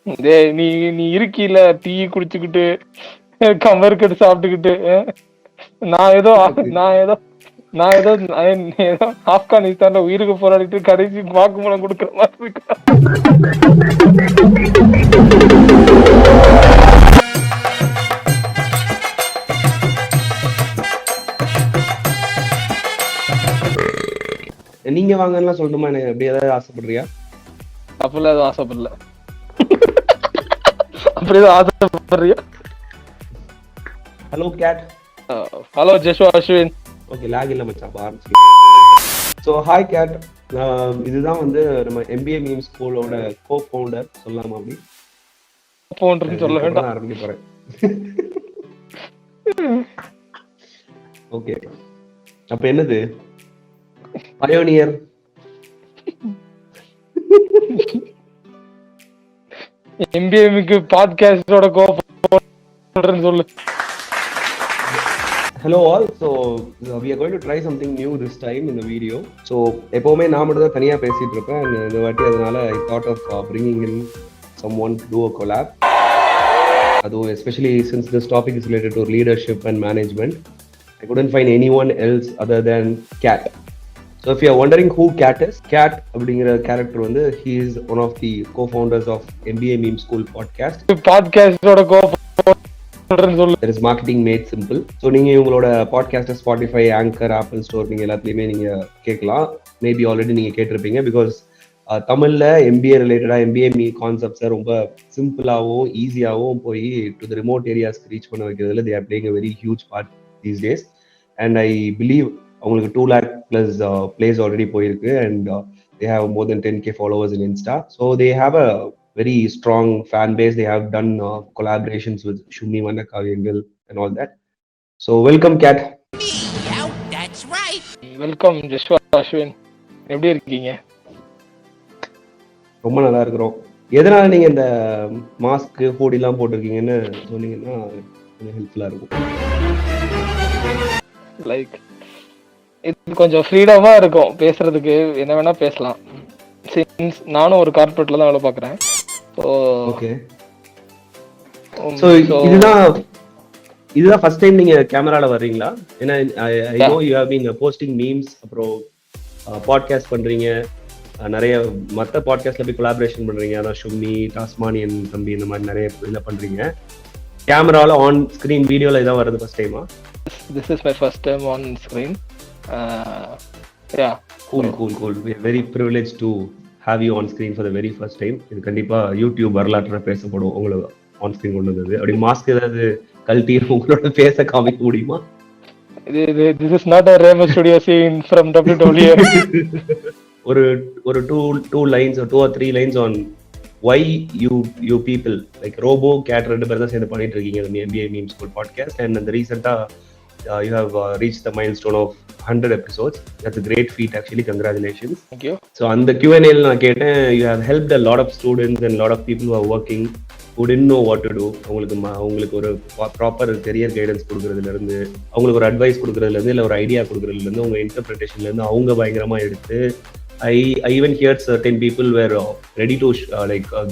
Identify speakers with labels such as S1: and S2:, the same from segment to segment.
S1: நீ நீ இருக்கீல டீ குடிச்சுக்கிட்டு கமருக்கு சாப்பிட்டுக்கிட்டு நான் ஏதோ ஆப்கானிஸ்தான்ல உயிருக்கு போராடிட்டு கடைசி வாக்குமூலம் கொடுக்குற மாதிரி இருக்கு.
S2: நீங்க வாங்கலாம் சொல்லணுமா? எனக்கு அப்படி ஏதாவது ஆசைப்படுறியா?
S1: அப்பெல்லாம் எதுவும் ஆசைப்படல. அப்படி எதுவும் ஆசைப்படுறியா?
S2: Hello Cat.
S1: Hello Jeshwa Ashwin.
S2: Okay, லாக் இல்ல மச்சான், ஆரம்பிச்சு. So hi Cat. இதுதான் வந்து நம்ம MBA Meme ஸ்கூலோட கோ-ஃபவுண்டர் சொல்லலாமா? அப்படி
S1: ஃபவுண்டர்னு சொல்ல வேண்டாம்,
S2: ஆரம்பிக்க போறேன். ஓகே, அப்ப என்னது பயோனியர்?
S1: MBA பாட்காஸ்டோட கோ-ஃபவுண்டர்னு சொல்லு.
S2: Hello all. So we are going to try something new this time in the video. So எப்பவுமே நான் மட்டும் தான் தனியா பேசிட்டு இருப்பேன். இந்த வாட்டி அதனால I thought of bringing in someone to do a collab. அதுவும் especially since this topic is related to leadership and management, I couldn't find anyone else other than Cat. So if you are wondering who Cat is, Cat அப்படிங்கிற character வந்து he is one of the co-founders of MBA Meme School podcast.
S1: பாட்காஸ்டோட
S2: There is marketing made simple. So நீங்க உங்களோட podcast Spotify, Anchor, Apple store நீங்க எல்லாத்துலயுமே நீங்க கேட்கலாம். Maybe already நீங்க கேட்டிருப்பீங்க. பிகாஸ் தமிழ்ல MBA ரிலேட்டடா MBA மீ கான்செப்ட்ஸை ரொம்ப சிம்பிளாகவும் ஈஸியாகவும் போய் டு தி ரிமோட் ஏரியாஸ்க்கு ரீச் பண்ண வைக்கிறதுல they are playing a very huge part these days. And I believe அவங்களுக்கு 2 lakh plus plays already போயிருக்கு. And they have more than 10K followers in Insta. So they have a very strong fan base. They have done collaborations with Shummi Vannakaviyangal and all that. So welcome Cat.
S3: Yeah, that's right.
S1: Welcome Jeshwa Ashwin. எப்படி இருக்கீங்க?
S2: ரொம்ப நல்லா இருக்கிறோம். எதனால நீங்க இந்த mask hoodie எல்லாம் போட்டிருக்கீங்கன்னு சொன்னீங்கன்னா கொஞ்சம் ஹெல்ப்ஃபுல்லா இருக்கும்.
S1: லைக் இது கொஞ்சம் ஃப்ரீடமா இருக்கும், பேசுறதுக்கு என்ன வேணா பேசலாம். சின்ஸ் நானும் ஒரு கார்ப்பரேட்ல தான் வேலை பார்க்குறேன்.
S2: ஓகே, சோ இதுதான் ஃபர்ஸ்ட் டைம் நீங்க கேமரால வர்றீங்களா? ஏன்னா I know you have been posting memes, அப்புறம் பாட்காஸ்ட் பண்றீங்க, நிறைய மற்ற பாட்காஸ்ட்ல போய் கொலாபரேஷன் பண்றீங்க. அதான் ஷும்மி, டாஸ்மானியன் தம்பி, இந்த மாதிரி நிறைய இதுல பண்றீங்க. கேமரால ஆன் ஸ்கிரீன் வீடியோல இதான் வருது ஃபர்ஸ்ட் டைமா?
S1: This is my first time on screen. Yeah,
S2: cool. We are very privileged to have you on screen for the very first time. இது கண்டிப்பா யூடியூப் வரலாற்றுல பேசப்படும் உங்களுக்கு ஆன் ஸ்கிரீன் கொண்டு வந்தது. அப்படி மாஸ்க் ஏதாவது கழட்டி உங்களோட பேச காமிக்க முடியுமா?
S1: This is not a Rema Studio scene from WWE.
S2: ஒரு two lines or 2 or 3 lines on why you people like Robo Cat ரெண்டு பேர் தான் சேர்ந்து பண்ணிட்டு இருக்கீங்க இந்த MBA Meme School podcast. And the recently you have reached the milestone of 100 episodes. That's a great feat actually. Congratulations.
S1: Thank you.
S2: So அந்த Q&A ல நான் கேட்டேன், you have helped a lot of students and a lot of people who are working who didn't know what to do. அவங்களுக்கு ஒரு proper career guidance கொடுக்கறதுல இருந்து, அவங்களுக்கு ஒரு அட்வைஸ் கொடுக்கறதுல இருந்து, இல்ல ஒரு ஐடியா கொடுக்கறதுல இருந்து, உங்க இன்டர்பிரேஷன்ல இருந்து அவங்க பயங்கரமா எடுத்து I even heard certain people were ready to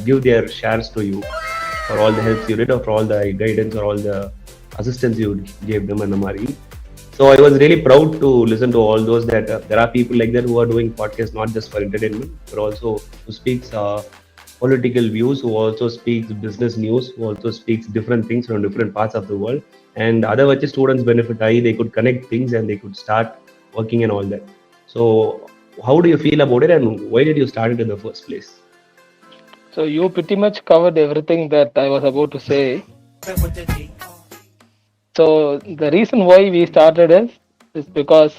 S2: give their shares to you for all the helps you did, or for all the guidance, or all the assistance you gave them and the mari. So I was really proud to listen to all those that there are people like that who are doing podcasts not just for entertainment, but also who speaks political views, who also speaks business news, who also speaks different things from different parts of the world. And other which students benefit, they could connect things and they could start working and all that. So how do you feel about it, and why did you start it in the first place?
S1: So you pretty much covered everything that I was about to say. So the reason why we started is because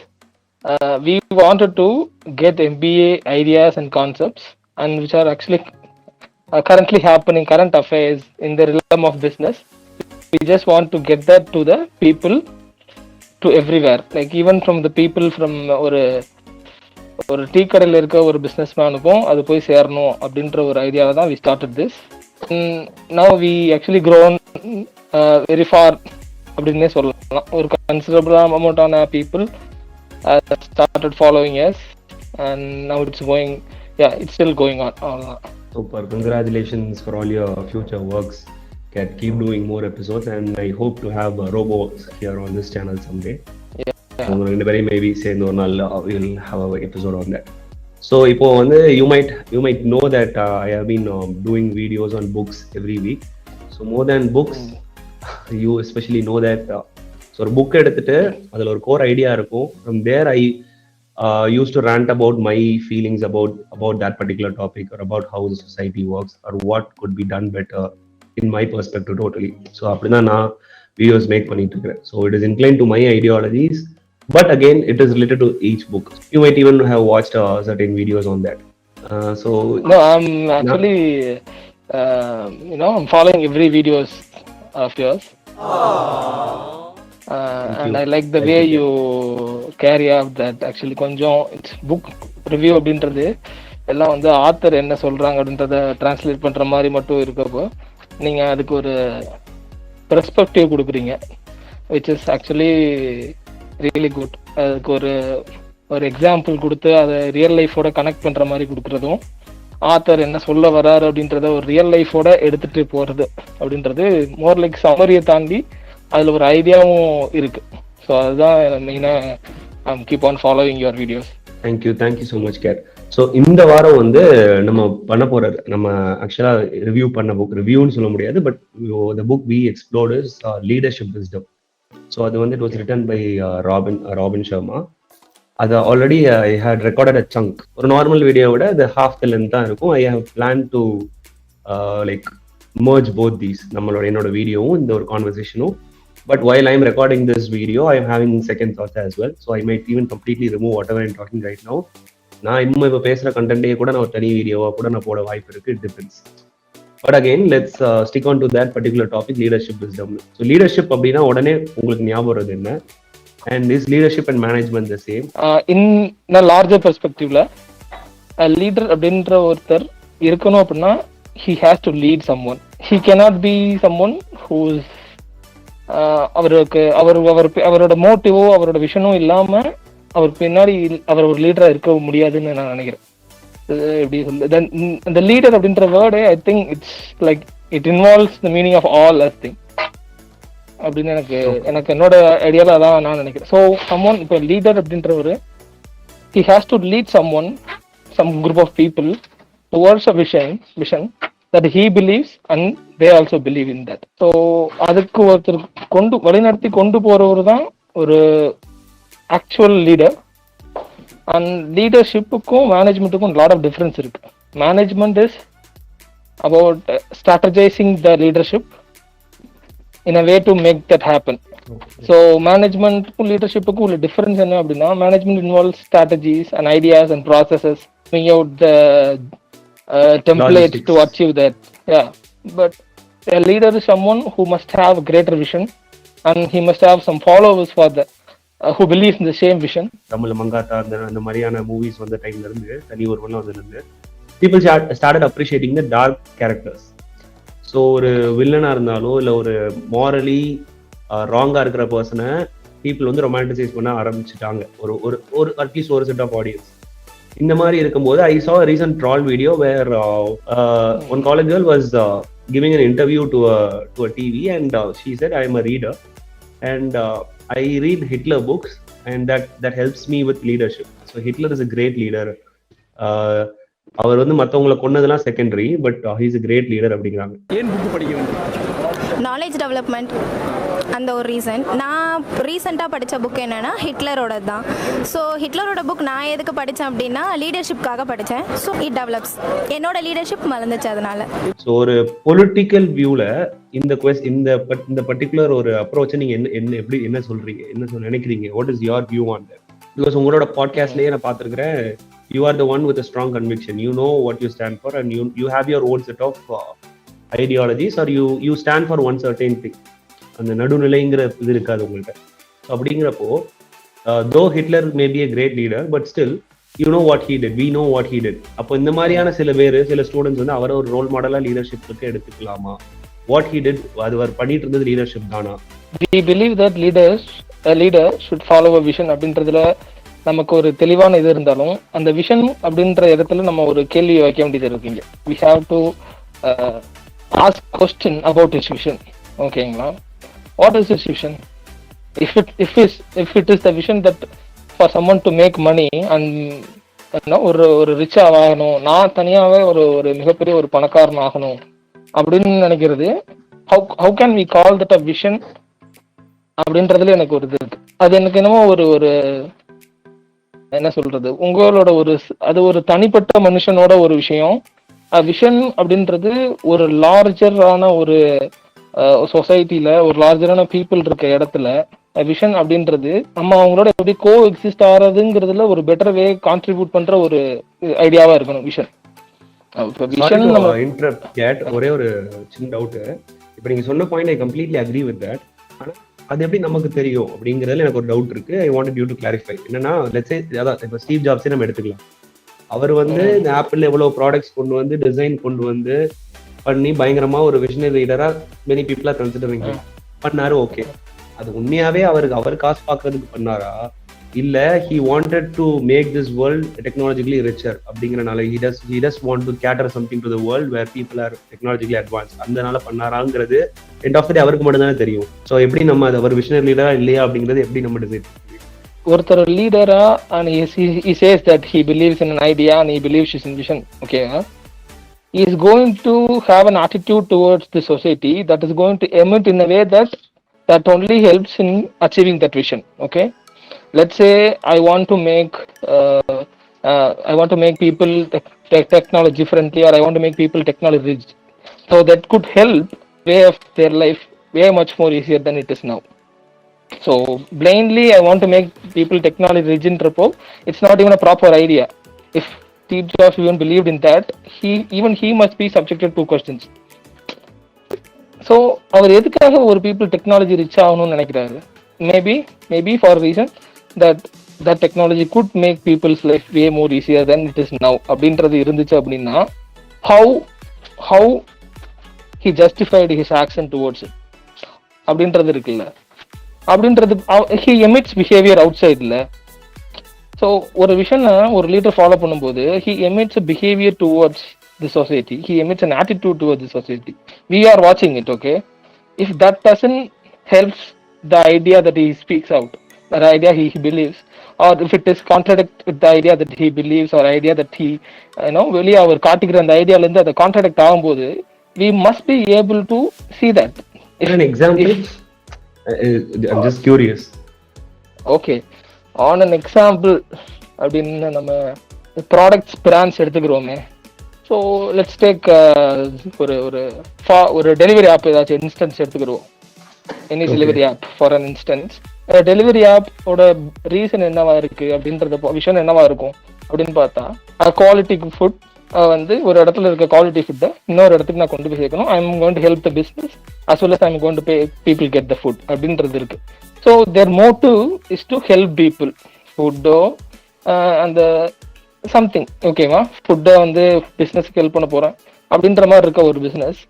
S1: we wanted to get MBA ideas and concepts, and which are actually currently happening, current affairs in the realm of business. We just want to get that to the people, to everywhere, like even from the people from ஒரு tea கடையில் இருக்க ஒரு business மேனுக்கும் அது போய் சேரணும் அப்படின்ற ஒரு ஐடியாவை தான் we started this. Now we actually grown very far அப்படின்னே சொல்லலாம். ஒரு considerable amount of people started following us, and now it's going, it's still going on.
S2: Super. Congratulations for all your future works. Keep doing more episodes, and I hope to have robots here on this channel someday. உங்க ரெண்டு பேரையும் maybe சேர்ந்து ஒரு நாள் we'll have an episode on that. So இப்போ வந்து you might know that I have been doing videos on books every week. So more than books, you especially know that so ஒரு book எடுத்துட்டு அதுல ஒரு core idea இருக்கும். From there I used to rant about my feelings about that particular topic, or about how the society works, or what could be done better in my perspective totally. So அப்படிதான் நான் videos make பண்ணிட்டு இருக்கேன். So it is inclined to my ideologies, but again it is related to each book. You might even have watched certain videos on that. So
S1: no, I'm actually I'm following every videos of yours. And I like the way you carry out that. Actually கொஞ்சம் it's book review அப்படின்றது எல்லாம் வந்து author என்ன சொல்றாங்க அப்படின்றத translate பண்ற மாதிரி மட்டும் இருக்கப்போ நீங்க அதுக்கு ஒரு பெர்ஸ்பெக்டிவ் கொடுக்குறீங்க, which is actually really good. அதுக்கு ஒரு எக்ஸாம்பிள் கொடுத்து அதை ரியல் லைஃபோட கனெக்ட் பண்ற மாதிரி கொடுக்குறதும், ஆத்தர் என்ன சொல்ல வர்றாரு அப்படின்றத ஒரு ரியல் லைஃபோட எடுத்துட்டு போறது அப்படின்றது மோர் லைக் சமரியை தாண்டி அதுல ஒரு ஐடியாவும் இருக்கு. ஸோ அதுதான் மெயினா keep on following your videos.
S2: Thank you so much Kate. So இந்த வாரம் வந்து நம்ம பண்ண போறது, நம்ம ஆக்சுவலா ரிவ்யூ பண்ண புக், ரிவ்யூன்னு சொல்ல முடியாது, but the book we explored is leadership wisdom. So அது வந்து it was written by Robin Sharma. அது already I had recorded a song. ஒரு நார்மல் வீடியோவோட அது ஹாஃப் த லென்த் தான் இருக்கும். I have plan to like merge both these, நம்மளோட என்னோட வீடியோவும் இந்த ஒரு கான்வர்சேஷனும். But while I'm recording this video, I am having second thoughts as well. So I might even completely remove whatever I'm talking right now. நான் இன்னும் இப்போ பேசுகிற கண்டென்ட்டே கூட நான் ஒரு தனி வீடியோவாக கூட நான் போட வாய்ப்பு இருக்கு. It depends. But again, let's stick on to that particular topic, leadership wisdom. So leadership அப்படின்னா உடனே உங்களுக்கு ஞாபகம் வருது என்ன? And is leadership and management the same?
S1: In a larger perspective, a leader அப்படின்ற ஒருத்தர் இருக்கணும் அப்படின்னா he has to lead someone. He cannot be someone who's அவரோட மோட்டிவோ அவரோட விஷனும் இல்லாம அவர் பின்னாடி அவர் ஒரு லீடரா இருக்க முடியாதுன்னு நான் நினைக்கிறேன். எப்படி சொல்ல, இந்த லீடர் அப்படின்ற word I think it's like it involves the meaning of all as thing அப்படின்னு எனக்கு என்னோட ஐடியால அதான் நான் நினைக்கிறேன். ஸோ சம்ஒன் இப்போ லீடர் அப்படின்றவரு he has to lead someone, some group of people towards a vision that he believes and they also believe in that. So அதுக்கு ஒருத்தர் வழிநடத்தி கொண்டு போறவர் தான் ஒரு ஆக்சுவல் லீடர். அண்ட் லீடர்ஷிப்புக்கும் மேனேஜ்மெண்ட்டுக்கும் லாட் ஆஃப் டிஃபரன்ஸ் இருக்கு. Management is about strategizing the leadership in a way to make that happen. So மேனேஜ்மெண்ட்டுக்கும் லீடர்ஷிப்புக்கும் உள்ள டிஃபரன்ஸ் என்ன அப்படின்னா, management involves strategies and ideas and processes, bring out the templates to achieve that. Yeah, but a leader is someone who must have a greater vision and he must have some followers for the who believe in the same vision.
S2: Tamil Mankatha அந்த மாதிரியான movies வந்த டைம்ல இருந்து, தனி ஒருவன்ல வந்ததுல இருந்து people started appreciating the dark characters. So ஒரு வில்லனா இருந்தாலும் இல்லை ஒரு மாரலி ராங்கா இருக்கிற பர்சனை பீப்புள் வந்து ரொமான்டிசைஸ் பண்ண ஆரம்பிச்சுட்டாங்க, ஒரு அட்லீஸ்ட் ஒரு செட் ஆஃப் ஆடியன்ஸ். இந்த மாதிரி இருக்கும்போது I saw a recent troll video where one college girl was giving an interview to a TV and she said, I am a reader and I read Hitler books and that helps me with leadership. So Hitler is a great leader. அவர் வந்து மற்றவங்களை கொன்னதெல்லாம் secondary, but he's a great leader அப்படிங்கிறாங்க.
S4: ஏன் book படிக்க வேண்டும்?
S5: Knowledge development அந்த ஒரு ரீசன். நான் ரீசெண்டாக படித்த புக் என்னென்னா ஹிட்லரோட தான். ஸோ ஹிட்லரோட புக் நான் எதுக்கு படித்தேன் அப்படின்னா லீடர்ஷிப்காக படித்தேன். ஸோ இட் டெவலப்ஸ் என்னோட லீடர்ஷிப் மலர்ந்துச்சு அதனால. ஸோ
S2: ஒரு பொலிட்டிக்கல் வியூவில் இந்த பர்டிகுலர் ஒரு அப்ரோச்சை நீங்கள் என்ன சொல்கிறீங்க, என்ன நினைக்கிறீங்க? What is your view on that? Because உங்களோட பாட்காஸ்ட்லேயே நான் பார்த்துருக்கிறேன், you are the one with a strong conviction. You know what you stand for and you have your own set of ideologies, or you stand for one certain thing. அந்த நடுநிலைங்கிற இது இருக்காது உங்கள்கிட்ட. So அப்படிங்கிறப்போ though Hitler may be a great leader, but still you know what he did, we know what he did. அப்போ இந்த மாதிரியான சில students வந்து அவரை ஒரு ரோல் மாடலா லீடர்ஷிப்புக்கு எடுத்துக்கலாமா? what he did அது அவர் பண்ணிட்டு இருந்தது லீடர்ஷிப் தானா?
S1: we believe that a leader should follow a vision அப்படின்றதுல நமக்கு ஒரு தெளிவான இது இருந்தாலும் அந்த விஷன் அப்படின்ற இடத்துல நம்ம ஒரு கேள்வி வைக்க வேண்டியது இருக்குங்க. We have to ask question about his vision. ஓகேங்களா? What is his vision? If it is the vision that for someone to make money and ஒரு ரிச்சா ஆகணும், நான் தனியாவே ஒரு மிகப்பெரிய ஒரு பணக்காரன் ஆகணும் அப்படின்னு நினைக்கிறது, how can we call that a vision அப்படின்றதுல எனக்கு ஒரு இது இருக்கு. அது எனக்கு என்னமோ ஒரு என்ன சொல்றது, உங்களோட அது ஒரு தனிப்பட்ட மனுஷனோட ஒரு விஷயம். விஷன் அப்படின்றது ஒரு லார்ஜரான ஒரு சொசைட்டில ஒரு லார்ஜரான பீப்புள் இருக்க இடத்துல விஷன் அப்படின்றது நம்ம அவங்களோட எப்படி கோ எக்ஸிஸ்ட் ஆகிறதுங்கிறதுல ஒரு பெட்டர் வே கான்ட்ரிபியூட் பண்ற ஒரு ஐடியாவா இருக்கணும் விஷன்.
S2: ஒரே ஒரு சின்ன டவுட். இப்போ நீங்க சொன்ன point I completely agree with that. ஆனா அது எப்படி நமக்கு தெரியும் அப்படிங்கிறதுல எனக்கு ஒரு டவுட் இருக்கு. I wanted you to clarify. என்னன்னா லெட்ஸ் சே அதான் இப்போ ஸ்டீவ் ஜாப்ஸே நம்ம எடுத்துக்கலாம். அவர் இந்த ஆப்பிள் எவ்வளவு ப்ராடக்ட்ஸ் கொண்டு வந்து டிசைன் கொண்டு வந்து பண்ணி பயங்கரமா ஒரு விஷனரி லீடரா மெனி பீப்புளா கன்சிடரிங் பண்ணாரு. ஓகே, அது உண்மையாவே அவர் காசு பாக்குறதுக்கு பண்ணாரா, இல்ல he wanted to make this world technologically richer அப்படிங்கறனால he does want to cater something to the world where people are technologically advanced அதனால பண்ணாராங்கிறது எண்ட் ஆஃப் தி டே அவருக்கு மட்டும் தானே தெரியும். சோ எப்படி நம்ம அவர் விஷனரி லீடரா இல்லையா அப்படிங்கறது எப்படி நம்ம டிசைட் பண்ணுவோம்?
S1: ஒருத்தர் லீடரா and he says that he believes in an idea and he believes in vision. Okay, he is going to have an attitude towards the society that is going to emit in a way that only helps in achieving that vision. Okay, let's say I want to make people technology friendly, or I want to make people technology rich, so that could help way of their life way much more easier than it is now. So blindly I want to make people technology rich in repo, it's not even a proper idea. If Steve Jobs even believed in that, he must be subjected to questions. So அவர் எதுக்காக ஒரு people technology rich ஆகணும்னு நினைக்கிறாரு? Maybe for reason that technology could make people's life way more easier then it is now அப்படின்றது இருந்துச்சு அப்படின்னா how he justified his action towards it அப்படின்றது இருக்குல்ல, அப்படின்றது ஹி எமிட்ஸ் பிஹேவியர் அவுட் சைட்ல. ஸோ ஒரு விஷயம் ஒரு லீடர் ஃபாலோ பண்ணும்போது he emits behaviour towards the society, he emits an attitude towards the society. We are watching it. Okay, if that person helps the idea that he speaks out, the idea he believes, or if it is contradict with the idea that he believes or idea that he வெளியே அவர் காட்டிக்கிற அந்த ஐடியால இருந்து அதை contradict ஆகும்போது we must be able to see that.
S2: An example? I'm just curious.
S1: Okay, on an example அப்படின்னு நம்ம products brands எடுத்துக்கிறோமே. So let's take ஒரு டெலிவரி ஆப் ஏதாச்சும் இன்ஸ்டன்ஸ் எடுத்துக்கிடுவோம். Any delivery app for an instance. Delivery ஆப்போட reason என்னவா இருக்கு அப்படின்றத விஷயம் என்னவா இருக்கும் அப்படின்னு பார்த்தா, குவாலிட்டி ஃபுட் ஒரு இடத்துல இருக்க குவாலிட்டி ஃபுட்டை இன்னொரு இடத்துக்கு நான் கொண்டு போய் சேர்க்கணும். I am going to help the business as well as I am going to pay people get the food அப்படின்றது இருக்கு. So their motive is to help people. ஃபுட்டோ அந்த சம்திங் ஓகேவா, ஃபுட்டை பிஸ்னஸ்க்கு ஹெல்ப் பண்ண போறேன் அப்படின்ற மாதிரி இருக்க ஒரு business,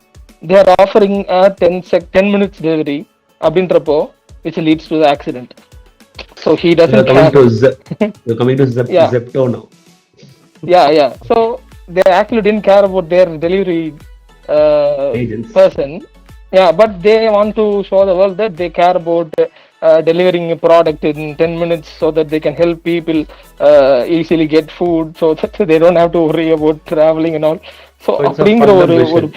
S1: they are offering 10 minutes delivery அப்படின்றப்போ which leads to the accident. So he doesn't
S2: You're coming to Zepto now.
S1: Yeah. So they actually didn't care about their delivery person. Yeah, but they want to show the world that they care about delivering a product in 10 minutes so that they can help people easily get food, so that they don't have to worry about traveling and all. So அப்படிங்கிற ஒரு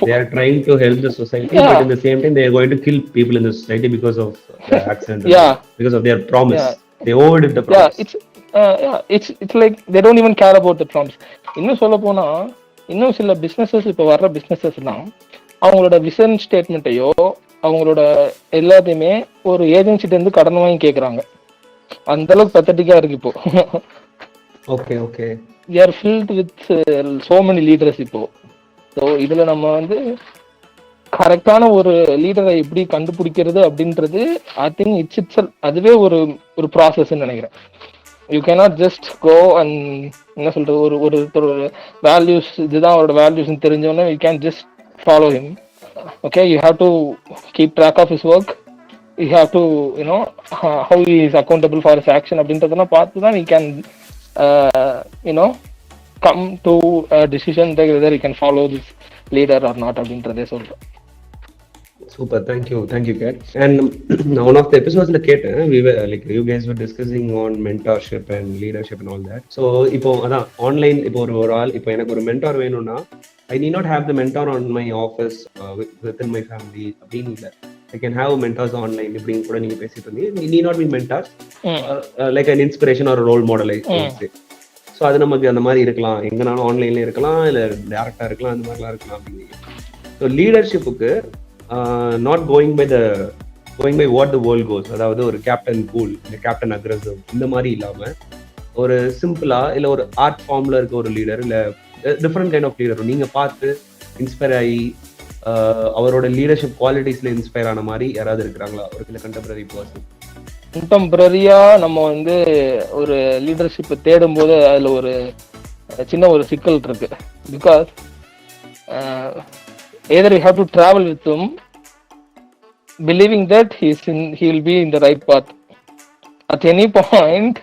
S2: they are trying to help the society, yeah. But in the same time they are going to kill people in the society because of the accident. Yeah, because of their promise. Yeah. They owed the promise.
S1: It's like they don't even care about the promise. இன்னும் சொல்ல போனா இன்னும் சில businesses இப்போ வர்ற பிசினஸஸ்லாம் அவங்களோட vision ஸ்டேட்மெண்ட்டையோ அவங்களோட எல்லாத்தையுமே ஒரு ஏஜென்சிட்ட இருந்து கடன் வாங்கி கேட்குறாங்க. அந்த அளவுக்கு பத்தட்டிக்கா இருக்கு இப்போ.
S2: Okay
S1: they are filled with so many leaders இப்போ. ஸோ இதுல நம்ம கரெக்டான ஒரு லீடரை எப்படி கண்டுபிடிக்கிறது அப்படின்றது ஐ திங்க் இட்ஸ் அதுவே ஒரு ப்ராசஸ்ன்னு நினைக்கிறேன். You cannot just go and என்ன சொல்றது, ஒரு வேல்யூஸ் இதுதான் அவரோட வேல்யூஸ்ன்னு தெரிஞ்சோன்னே you can just follow him. Okay, you have to keep track of his work you have to, how he is accountable for his action அப்படின்றதெல்லாம் பார்த்து தான் you can come to a decision that whether you can follow this leader or not அப்படின்றதே சொல்றேன்.
S2: Super, thank you Kat. And one of the episodes la keten we were like you guys were discussing on mentorship and leadership and all that. So ipo adha online ipo or all ipo enak or mentor venuna I need not have the mentor on my office within my family abdin illa I can have mentors online இப்படின்னு கூட நீங்க பேசிட்டு இருந்தீங்க. You need not be mentors like an inspiration or a role model I would say. So அது நமக்கு அந்த மாதிரி இருக்கலாம், எங்கனாலும் ஆன்லைன்ல இருக்கலாம், இல்லை டேரக்டா இருக்கலாம், அந்த மாதிரிலாம் இருக்கலாம் அப்படின்னு. ஸோ லீடர்ஷிப்புக்கு not going by what the world goes, அதாவது ஒரு கேப்டன் கூல் இல்லை கேப்டன் அக்ரெசிவ் இந்த மாதிரி இல்லாமல் ஒரு சிம்பிளா இல்லை ஒரு ஆர்ட் ஃபார்ம்ல இருக்க ஒரு லீடர் இல்லை டிஃப்ரெண்ட் கைண்ட் ஆஃப் லீடர் நீங்கள் பார்த்து இன்ஸ்பயர் ஆகி அவரோட லீடர்ஷிப் குவாலிட்டிஸ்ல இன்ஸ்பயர் ஆன மாதிரி யாராவது இருக்கிறாங்களா ஒரு சில கண்டெம்பரரி பர்சன்?
S1: கண்டெம்பரரியா நம்ம ஒரு லீடர்ஷிப்பை தேடும் போது அதுல ஒரு சின்ன ஒரு சிக்கல் இருக்கு. Because either you have to travel with him believing that he will be in the right path. At any point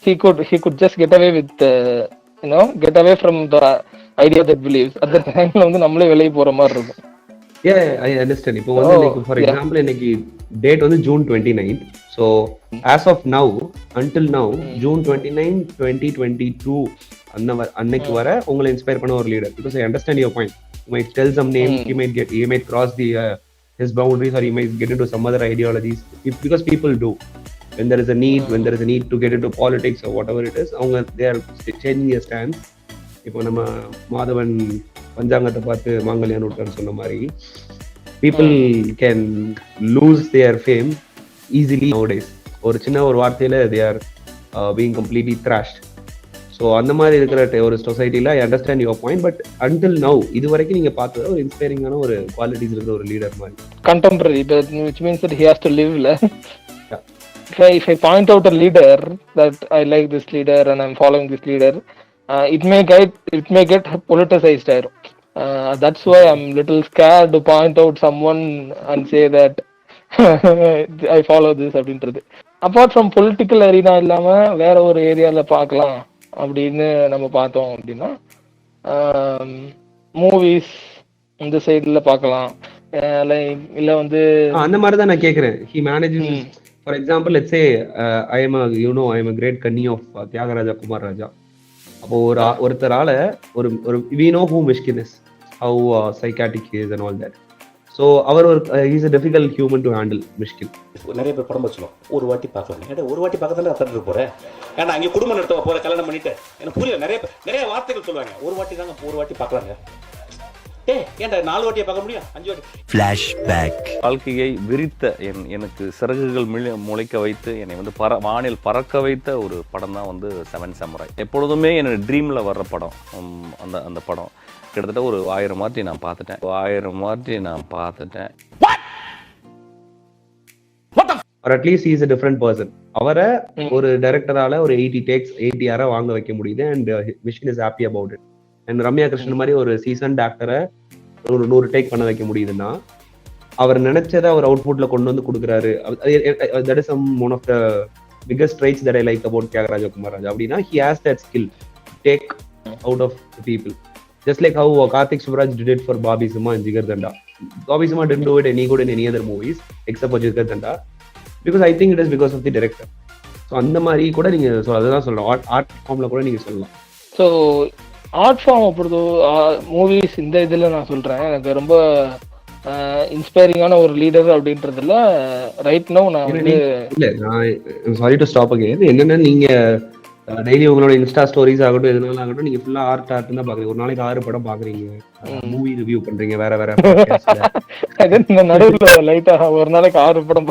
S1: he could just get away with get away from the idea that believes at the time நம்மளே வெளியே போற மாதிரி இருக்கும்.
S2: Yeah, I understand. இப்போ for example இன்னைக்கு date June 29th. So as of now until now June 29 2022 அன்னைக்கு வர உங்களை இன்ஸ்பயர் பண்ண ஒரு leader. Because I understand your point. You might tell some name, you might cross the his boundaries, or you might get into some other ideologies because people do. When there is a need to get into politics or whatever it is, they are changing their stance. இப்போ நம்ம மாதவன் பஞ்சாங்கத்தை பார்த்து மாங்கல்யான் விட்டான்னு சொன்ன மாதிரி people can lose their fame easily nowadays. ஒரு சின்ன ஒரு வார்த்தையில they are being completely thrashed. So அந்த மாதிரி இருக்கிற ஒரு சொசைட்டில I understand your point. But until now இது வரைக்கும் நீங்க பார்த்தது ஒரு இன்ஸ்பைரிங்கான ஒரு குவாலிட்டிஸ் இருக்கிற ஒரு லீடர் மாதிரி
S1: contemporary, but which means that he has to live. If I point out a leader that I like this leader and I'm following this leader, it may get politicized. That's why I'm little scared to point out someone and say that I follow this அப்படின்றது. Apart from political arena இல்லாம வேற ஒரு ஏரியால பார்க்கலாம் அப்படின்னு நம்ம பார்த்தோம் அப்படின்னா மூவிஸ் இந்த சைடுல பார்க்கலாம். இல்ல
S2: அந்த மாதிரி தான் நான் கேக்குறேன். He manages, for example, let's say I am a great Kanni of Thiyagaraja Kumar ராஜா. அப்போ ஒருத்தரால ஒரு we know who Mishkin is, how psychiatric he is and all that. So our he is a difficult human to handle. Mishkin
S4: நிறைய பேர் படம் வச்சுக்கலாம், ஒரு வாட்டி பார்க்கலாம். ஏன்னா ஒரு வாட்டி பார்க்க தானே அத்தனை போறேன். ஏன்னா அங்கே குடும்பம் நடத்த போற கல்யாணம் பண்ணிட்டு எனக்கு புரியல. நிறைய வார்த்தைகள் சொல்லுவாங்க. ஒரு வாட்டி தாங்க, ஒரு வாட்டி பார்க்கலாங்க. ஏன்டா 4 வாட்டியை பார்க்க முடியும், 5 வாட்டி.
S6: ஃபிளாஷ்பேக். வாழ்க்கையை விரித்த எனக்கு சிறகுகள் முளைக்க வைத்து என்னை வானில் பறக்க வைத்த ஒரு படம் தான் 7 Samurai. எப்பொழுதுமே என்னோட ட்ரீம்ல வர்ற படம். அந்த படம் கிட்டத்தட்ட ஒரு 1000 வாட்டி நான் பார்த்துட்டேன். 1000 வாட்டி நான் பார்த்துட்டேன்.
S2: or at least he is a different person. அவரை ஒரு டைரக்டரால ஒரு 80 ஆர வாங்க வைக்க முடியுது. and Mission is happy about it. and Ramya Krishnan மாதிரி ஒரு சீசன் டாக்டரை ஒரு 100 டேக் பண்ண வைக்க முடியுதுன்னா அவர் நினைச்சதை அவர் அவுட்புட்ல கொண்டு வந்து கொடுக்குறாரு. that is one of the biggest traits that I like about Thiyagaraja Kumar ராஜா. அப்படின்னா he has that skill to take out of the people. Just like how Karthik Subraj did it for Bobby Simha and Jigar Danda. Bobby Simha didn't do it any good in any other movies except for Jigar Danda, because I think it is because of the director. So அந்த மாதிரி கூட நீங்க அதுதான் சொல்லலாம், art ஃபார்ம்ல கூட நீங்க சொல்லலாம்.
S1: ஸோ ஆர்ட் ஃபார்ம் பொறுத்த மூவிஸ் இந்த இதில் நான் சொல்றேன், எனக்கு ரொம்ப இன்ஸ்பைரிங்கான ஒரு லீடர் அப்படின்றதுல ரைட் நவ் நான்
S2: இல்ல நான் சாரி டு ஸ்டாப் அகைன். என்னன்னா நீங்க டெய்லி உங்களோட இன்ஸ்டா ஸ்டோரிஸ் ஆகட்டும் எதுனாலும் ஆகட்டும் நீங்க ஃபுல்லா ஆர்ட் தான் பாக்குறீங்க. ஒரு நாளைக்கு 6 படம் பாக்குறீங்க, மூவி ரிவ்யூ பண்றீங்க வேற வேற.
S1: நடுவுல லைட்டா ஒரு நாளைக்கு 6 படம்.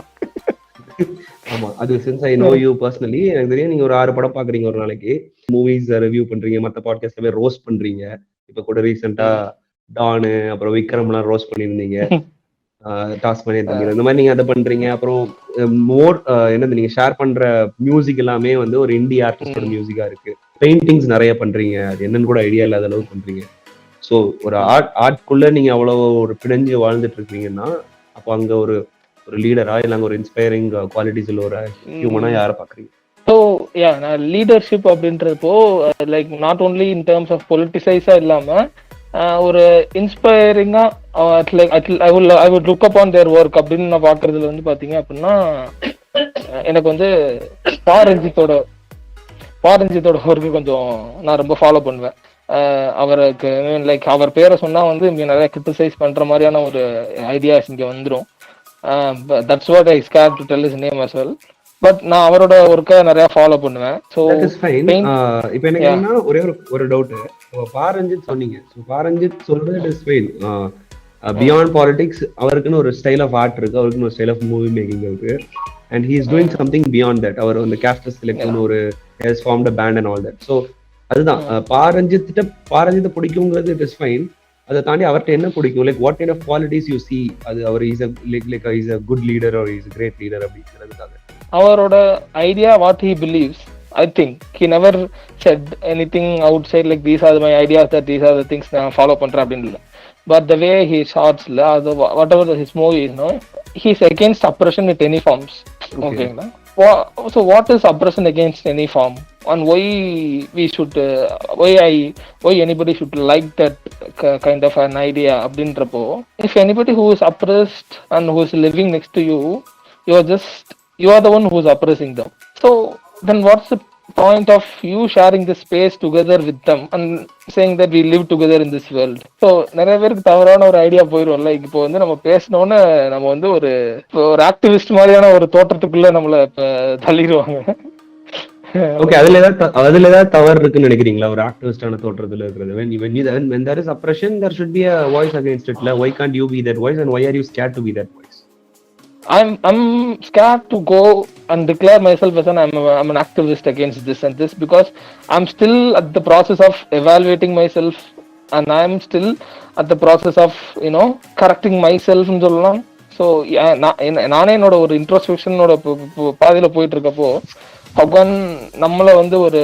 S2: ஆமா, அது since I know you personally எனக்கு தெரியும். நீங்க ஒரு 6 படம் பாக்குறீங்க ஒரு நாளைக்கு, மூவிஸ் ரிவ்யூ பண்றீங்க, மத்த பாட்காஸ்ட்ல போய் ரோஸ்ட் பண்றீங்க. இப்ப கூட ரீசெண்டா டானு அப்புறம் விக்ரம்லாம் ரோஸ்ட் பண்ணிருந்தீங்க, டாஸ் பண்ணி தம்பி இந்த மாதிரி நீங்க அதை பண்றீங்க. அப்புறம் மோர் என்னது நீங்க ஷேர் பண்ற மியூசிக் எல்லாமே ஒரு இண்டி ஆர்டிஸ்டோட மியூசிக்கா இருக்கு. பெயிண்டிங்ஸ் நிறைய பண்றீங்க, அது என்னன்னு கூட ஐடியா இல்லாத அளவு பண்றீங்க. ஸோ ஒரு ஆர்ட்குள்ள நீங்க அவ்வளவு ஒரு பிணைஞ்சு வாழ்ந்துட்டு இருக்கீங்கன்னா அப்போ அங்க ஒரு ஒரு லீடரா இல்லை ஒரு இன்ஸ்பைரிங் குவாலிட்டிஸ் உள்ள ஒரு ஹியூமனா யாரை பாக்குறீங்க?
S1: ஸோ நான் லீடர்ஷிப் அப்படின்றப்போ like not only in terms of பொலிட்டிசைஸா இல்லாம ஒரு இன்ஸ்பைரிங்கா like I would look up on their work அப்படின்னு நான் பாக்குறதுல வந்து பாத்தீங்க அப்படின்னா எனக்கு வந்து பாரஞ்சித்தோட ஒர்க்கு கொஞ்சம் நான் ரொம்ப ஃபாலோ பண்ணுவேன். அவருக்கு லைக் அவர் பேரை சொன்னா வந்து இங்க நிறைய கிரிட்டிசைஸ் பண்ற மாதிரியான ஒரு ஐடியாஸ் இங்க வந்துடும். That's what I scare to tell his name as well. But நான் அவரோட ஒர்க்கை நிறைய ஃபாலோ பண்ணுவேன். ஸோ
S2: இப்போ எனக்கு என்னன்னா ஒரே ஒரு டவுட். பாரஞ்சித் சொன்னீங்க, பாரஞ்சித் சொல்றது it is fine. Beyond politics அவருக்குன்னு ஒரு ஸ்டைல் ஆஃப் ஆர்ட் இருக்கு, அவருக்குன்னு ஒரு ஸ்டைல் ஆஃப் மூவி மேக்கிங் இருக்கு. And he is doing something beyond that. அவர் வந்து கேஸ்ட் செலக்ஷன் ஒரு has formed a band and all that. So அதுதான் பாரஞ்சித்தை பிடிக்குங்கிறது இட் இஸ் ஃபைன். அதை தாண்டி அவர்கிட்ட என்ன பிடிக்கும், like what kind of qualities you see அது அவர் is a good leader or is great leader அப்படிங்கிறதுக்காக
S1: அவரோட idea what he believes. I think he never said anything outside like these are my ideas, that these are the things நான் follow பண்றேன் அப்படின்னு இல்லை. But the way he shots, whatever his movies, no, he's against oppression in any forms. Okay. So what is oppression against any form, and why we should why anybody should like that kind of an idea அப்படின்றப்போ, if anybody who is oppressed and who is living next to you, you are the one who is oppressing them. So then what's the point of you sharing this space together with them and saying that we live together in this world? So நிறைய பேருக்கு தவறான ஒரு idea போயிடும். Like இப்போ வந்து நம்ம பேசணும்னு நம்ம வந்து ஒரு ஆக்டிவிஸ்ட் மாதிரியான ஒரு தோற்றத்துக்குள்ள நம்மள தள்ளிடுவாங்க.
S2: ஓகே, அதுல ஏதாவது தவறு இருக்குன்னு நினைக்கிறீங்களா ஒரு ஆக்டிவிஸ்டான தோற்றத்துல இருக்கிறது? when there is oppression there should be a voice against it. Why can't you be that voice, and why are you scared to be that voice?
S1: I'm scared to go and declare myself as I'm an activist against this and this, because I'm still at the process of evaluating myself, and I'm still at the process of correcting myself ன்னு சொல்லலாம். So நானே என்னோட ஒரு இன்ட்ரோஸ்பெக்ஷனோட பாதையில போயிட்டு இருக்கப்போ பகவான் நம்மளை வந்து ஒரு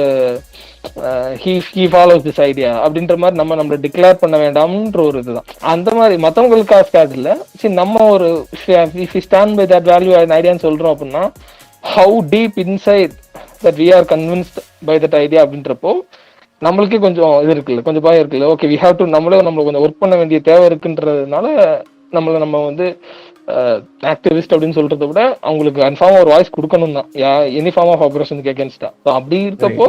S1: he follows this idea அப்படின்ற மாதிரி நம்மள டிக்ளேர் பண்ண வேண்டாம்ன்ற ஒரு இதுதான். அந்த மாதிரி மற்றவங்களுக்காக ஸ்கேட் இல்லை. சரி, நம்ம ஒரு if we stand by that value and idea சொல்றோம் அப்படின்னா how deep inside that we are convinced by that idea அப்படின்றப்போ நம்மளுக்கே கொஞ்சம் இது இருக்குல்ல, கொஞ்சம் பயம் இருக்குல்ல. ஓகே, we have to நம்மளுக்கு கொஞ்சம் ஒர்க் பண்ண வேண்டிய தேவை இருக்குன்றதுனால நம்ம வந்து ஆக்டிவிஸ்ட் அப்படின்னு சொல்றதை விட அவங்களுக்கு கன்ஃபார்மா ஒரு வாய்ஸ் கொடுக்கணும் தான், எனி ஃபார்ம் ஆஃப் ஆபரேஷனுக்கு அகேன்ஸ்டா. அப்படி இருக்கப்போ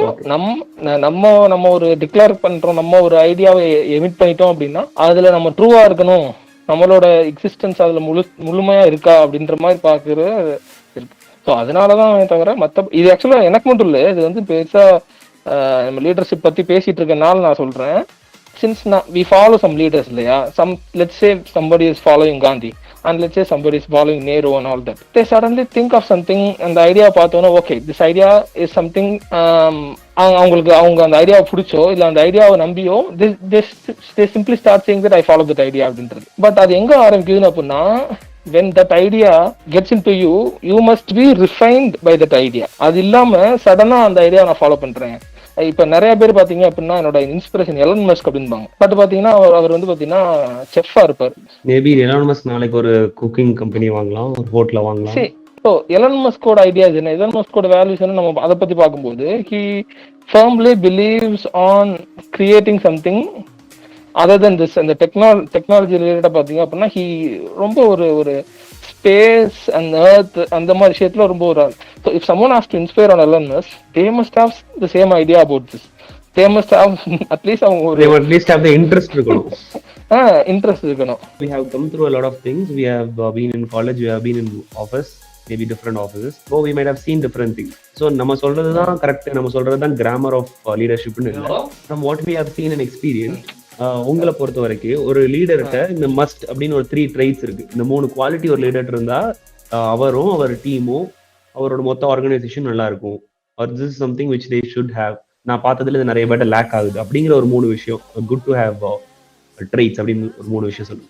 S1: நம்ம ஒரு டிக்ளேர் பண்றோம், நம்ம ஒரு ஐடியாவை எமிட் பண்ணிட்டோம் அப்படின்னா அதுல நம்ம ட்ரூவா இருக்கணும், நம்மளோட எக்ஸிஸ்டன்ஸ் அதுல முழுமையா இருக்கா அப்படின்ற மாதிரி பாக்குறது இருக்கு. ஸோ அதனாலதான் தவிர இது ஆக்சுவலா எனக்கு மட்டும் இல்லை, இது வந்து பெருசா நம்ம லீடர்ஷிப் பத்தி பேசிட்டு இருக்கனால நான் சொல்றேன். Since we follow some leaders, let's say somebody is following Gandhi, and let's say somebody is following Nehru and all that. They suddenly think of something, and the idea பார்த்தோன்னா okay, this idea is something அவங்க அந்த ஐடியாவை பிடிச்சோ இல்லை அந்த ஐடியாவை நம்பியோ they simply start saying that I follow that idea அப்படின்றது. But அது எங்க ஆரம்பிக்குதுன்னு அப்படின்னா, when that idea gets into you, you must be refined by that idea. அது இல்லாம சடனா அந்த ஐடியா நான் ஃபாலோ பண்றேன். இப்ப நிறைய பேர் பாத்தீங்க அப்படின்னா என்னோட இன்ஸ்பிரேஷன் எலன் மஸ்க் அப்படின்பாங்க. பட் பாத்தீங்கன்னா அவர் வந்து பாத்தீங்கன்னா செஃப்பா இருப்பாரு. மேபி
S2: எலன் மஸ்க் நாளைக்கு ஒரு குக்கிங் கம்பெனி வாங்கலாம், ஒரு ஹோட்டல் வாங்கலாம்.
S1: ஸோ எலன் மஸ்கோட ஐடியாஸ் என்ன, எலன் மஸ்கோட வேல்யூஸ் என்ன, நம்ம அதை பத்தி பார்க்கும்போது he firmly believes on creating something other than this. அந்த டெக்னாலஜி ரிலேட்டடா பாத்தீங்க அப்படின்னா he ரொம்ப ஒரு ஸ்பேஸ் அண்ட் எர்த் அந்த மாதிரி விஷயத்துல ரொம்ப ஒரு ஆள். So if someone has to inspire on Elon Musk, they must have the same idea about this. They must have at least
S2: have the interest இருக்கணும்.
S1: இன்ட்ரெஸ்ட் இருக்கணும்.
S2: We have come through a lot of things. We have been in college, we have been in office, maybe different offices. So we might have seen different things. So நம்ம சொல்றதுதான் correct, நம்ம சொல்றதுதான் grammar of leadership ன்னு இல்ல. From what we have seen and experienced, உங்களை பொறுத்த வரைக்கும் ஒரு லீடர்கிட்ட இந்த மஸ்ட் அப்படின்னு ஒரு 3 ட்ரைட்ஸ் இருக்கு. இந்த 3 குவாலிட்டி ஒரு லீடர் இருந்தா அவரும் அவர் டீமும் அவரோட மொத்த ஆர்கனைசேஷன் நல்லா இருக்கும். Or this is something which they should have. நான் பார்த்ததுல இது நிறைய பேர்ட்ட லேக் ஆகுது அப்படிங்கிற ஒரு 3 விஷயம், குட் டு ஹேவ் ட்ரைட்ஸ் அப்படின்னு ஒரு 3 விஷயம் சொல்லுங்க.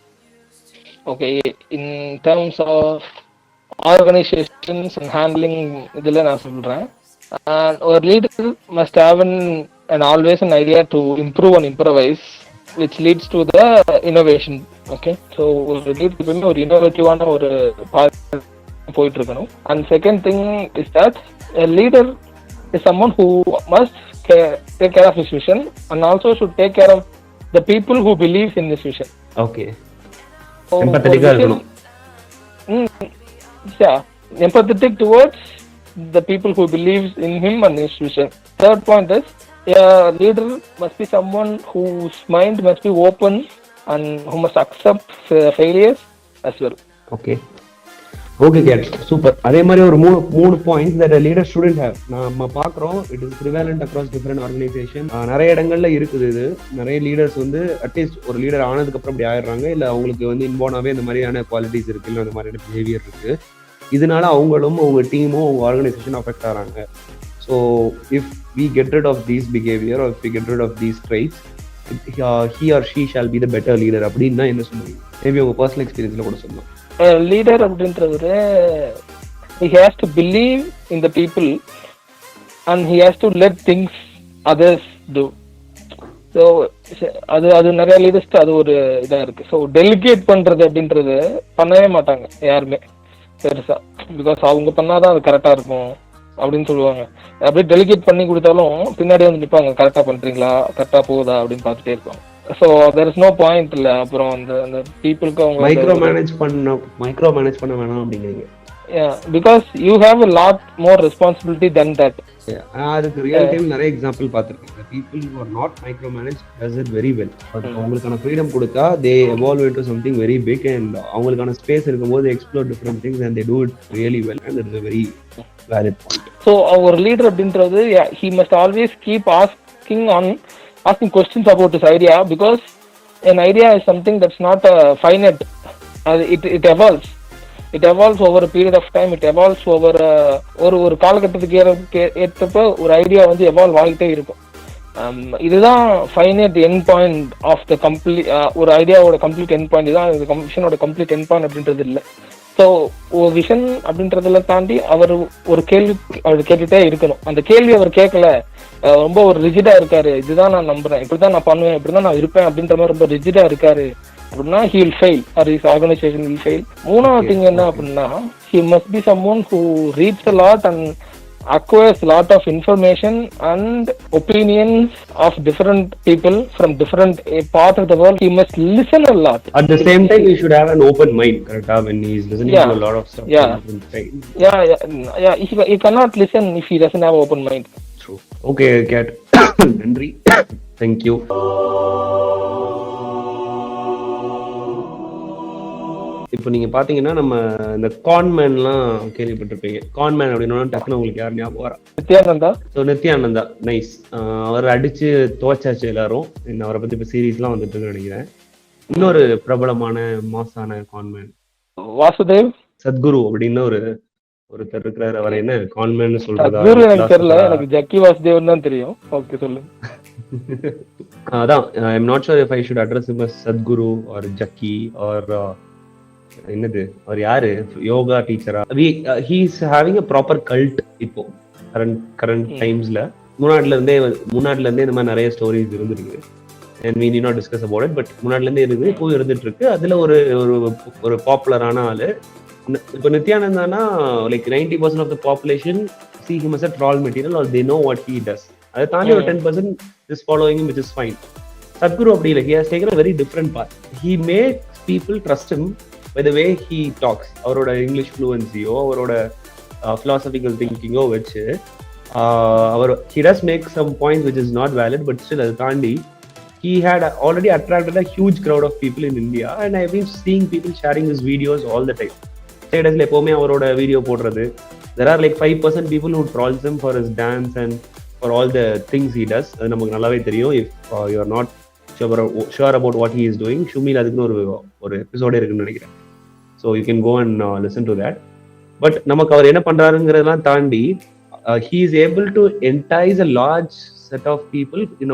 S1: Okay, in terms of organizations and handling இதுல நான் சொல்றேன், ஒரு leader must have an always an idea to improve and improvise, which leads to the innovation. Okay, so ஒரு லீடர் எப்பவுமே ஒரு இன்னோவேட்டிவான ஒரு போயிட்டு இருக்கணும். And second thing is that leader is someone who must take care of his vision and also should take care of the people who believe in this vision.
S2: Okay, எம்பத்தட்டிக்கா இருக்கணும்.
S1: Yeah, empathetic towards the people who believes in him and his vision. Third point is a leader must be someone whose mind must be open and who must accept failures as well.
S2: Okay okay Kate, super. அதே மாதிரி ஒரு மூணு points that leader student have நம்ம பார்க்குறோம். It is prevalent across different organization. நிறைய இடங்கள்ல இருக்குது இது. நிறைய லீடர்ஸ் வந்து அட்லீஸ்ட் ஒரு லீடர் ஆனதுக்கு அப்புறம் இப்படி ஆயிடுறாங்க, இல்லை அவங்களுக்கு வந்து இன்பார்னாவே இந்த மாதிரியான குவாலிட்டிஸ் இருக்கு, இல்லை அந்த மாதிரியான பிஹேவியர் இருக்கு. இதனால அவங்களும் அவங்க டீமும் அவங்க ஆர்கனைசேஷன் அஃபெக்ட் ஆகிறாங்க. So if we get rid of these behaviour or if we get rid of these traits, he or she shall be the better leader அப்படின்னா என்ன சொல்லுவீங்க? மேபி உங்க பர்சனல் எக்ஸ்பீரியன்ஸ்ல கூட சொல்லலாம்.
S1: லீடர் அப்படின்றவரு he has to believe in the people and he has to let things others do. So அது நிறைய லீடர்ஸ்க்கு அது ஒரு இதாக இருக்கு. ஸோ டெலிகேட் பண்றது அப்படின்றது பண்ணவே மாட்டாங்க யாருமே பெருசா, பிகாஸ் அவங்க பண்ணாதான் அது கரெக்டா இருக்கும் அப்படின்னு சொல்லுவாங்க. அப்படியே டெலிகேட் பண்ணி கொடுத்தாலும் பின்னாடி வந்து நிற்பாங்க, கரெக்டா பண்றீங்களா, கரெக்டா போகுதா அப்படின்னு பார்த்துட்டே இருப்பாங்க. So there is no point இல்லை. அப்புறம் அந்த பீப்புளுக்கு அவங்க மைக்ரோ மேனேஜ் பண்ண வேணாம் அப்படிங்கிறீங்க. Because you have a lot more responsibility than that.
S2: அதுக்கு ரியல் டைம் நிறைய எக்ஸாம்பிள் பார்த்துருக்கேன். People who are not micro managed does it very well. அவங்களுக்கான ஃப்ரீடம் கொடுத்தா they evolve into something very big and அவங்களுக்கான space இருக்கும்போது explore different things and they do it really well and it is a very valid point.
S1: So our leader அப்படின்றது he must always keep asking questions about his idea, because an idea is something that's not finite. It evolves. It evolves over a period of time. It evolves over ஒரு காலகட்டத்துக்கு ஏற்றப்ப ஒரு idea வந்து evolve ஆகிட்டே இருக்கும். இதுதான் finite end point of the complete, ஒரு ஐடியாவோட complete end point இதுதான், விஷனோட கம்ப்ளீட் எண்ட் பாயிண்ட் அப்படின்றது இல்லை. ஸோ ஒரு விஷன் அப்படின்றதுல தாண்டி அவர் ஒரு கேள்வி அவர் கேட்டுட்டே இருக்கணும். அந்த கேள்வி அவர் கேட்கல, ரொம்ப ஒரு ரிஜிடா இருக்காரு, இதுதான் நான் நம்புறேன், இப்படிதான் நான் பண்ணுவேன், இப்படிதான் நான் இருப்பேன் அப்படின்ற மாதிரி ரொம்ப ரிஜிடா இருக்காரு அப்படின்னா he will fail or his organization will fail. மூணாவது திங் என்ன அப்படின்னா he must be someone who reads a lot and acquires a lot of information and opinions of different people from different part of the world. He must listen a lot.
S2: At the same time, he should have an open mind, correct? When he is listening to a lot of stuff. He cannot listen if he doesn't have open mind. True. Okay, Kat. Nandri. Thank you. இப்போ நீங்க பாத்தீங்கன்னா நம்ம இந்த கான்மேன்லாம் கேள்விப்பட்டிருப்பீங்க. Kahneman அப்படின்னா டக்குன்னு உங்களுக்கு யார் ஞாபகம் வரா?
S1: நித்யானந்தா.
S2: So Nithyananda, nice. அவர் அடிச்சு துவச்சாச்சு எல்லாரும். அவரை பத்தி இப்போ சீரீஸ்லாம் வந்துட்டு இருக்குன்னு நினைக்கிறேன். இன்னொரு பிரபலமான மாசான கான்மேன்
S1: வாசுதேவ்
S2: சத்குரு அப்படின்னு ஒருத்தர் இருக்கிறாரு. அவர் என்ன கான்மேன் சொல்றதா?
S1: எனக்கு தெரியல, எனக்கு ஜக்கி வாசுதேவ் தான் தெரியும். ஓகே, சொல்லுங்க.
S2: அதான், I am not sure if I should address him as Sadhguru or Jaggi or என்னது, அவர் யாரு, யோகா டீச்சரா? He is having a proper cult இப்போ கரண்ட் டைம்ஸ்ல. முன்னாடில இருந்தே இந்த மாதிரி நிறைய ஸ்டோரிஸ் இருந்திருக்கு. and we need not discuss about it, but முன்னாடில இருந்தே இருக்குது, இப்போ இருந்துட்டு இருக்கு. அதுல ஒரு பாப்புலரான ஆளு இப்போ நித்யானந்தானா. Like 90% of the population see him as a troll material or they know what he does. அதை தாண்டி ஒரு 10% is following him, which is fine. Sadhguru அப்படி இல்லை. He has taken a very different path. He makes people trust him by the way he talks. அவரோட English ஃப்ளூவன்சியோ அவரோட philosophical thinkingோ வச்சு he does make some points which is not valid, but still அதை தாண்டி he had already attracted a huge crowd of people in India and I have been seeing people sharing his videos all the time. ஸ்டேட்டஸ்ல எப்பவுமே அவரோட video போடுறது. there are like 5% people who trolls him for his dance and for all the things he does. அது நமக்கு நல்லாவே தெரியும். if you are not sure about what he is doing, ஷுமில் அதுக்குன்னு ஒரு எபிசோடே இருக்குன்னு நினைக்கிறேன். So you can go and listen to that. But நமக்கு அவர் என்ன பண்றாருங்கிறதெல்லாம் தாண்டி he is able to entice a large set of people in